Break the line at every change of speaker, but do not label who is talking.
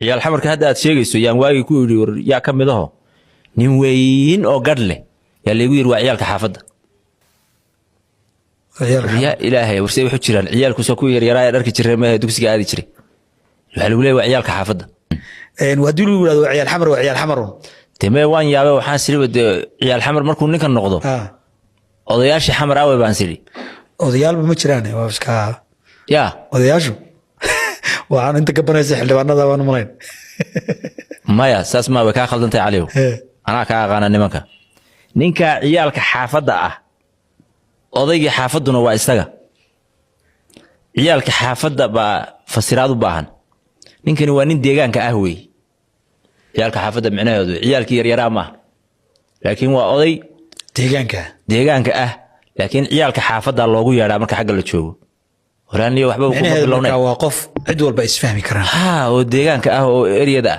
عيال حمر كهذا أتشيء يان واقي يقول يا كم ده نوين أو قرله يلي يقول وعيال كحافظ يا إلهي ورسي وحشران عيال كسكوير يراي درك جري ما دوكس قاعد يجري الحلولة وعيال كحافظ
ودلوا ولاد عيال حمر وعيال حمر
تما وان يابا waxaan siri wada ciyaal xamar markuu ninkan noqdo odayaashii xamar aaway baan siri
odayaal ma jiraan waa iska
ya
odayaashu waxaan inta ka banaysay xildhibaanada waan malayn
maya saas ma way ka khaldantay caliyo ana ka aqaan nimanka ninka ciyaalka xaafada ah odaygii xaafaduna waa isaga ciyaalka xaafada ba fasiraad u baahan ninkani waa nin deegaanka ah weey ciyaalka xaafada micnaheedu ciyaalkii yar yaraa ma laakiin waa oday deegaanka ah laakiin ciyaalka xaafada loogu yeeraa marka xagga la joogo horaaniyo waxba ku bilowna
waa qof cid walba isfahmi karaan
oo deegaanka ah oo eriyada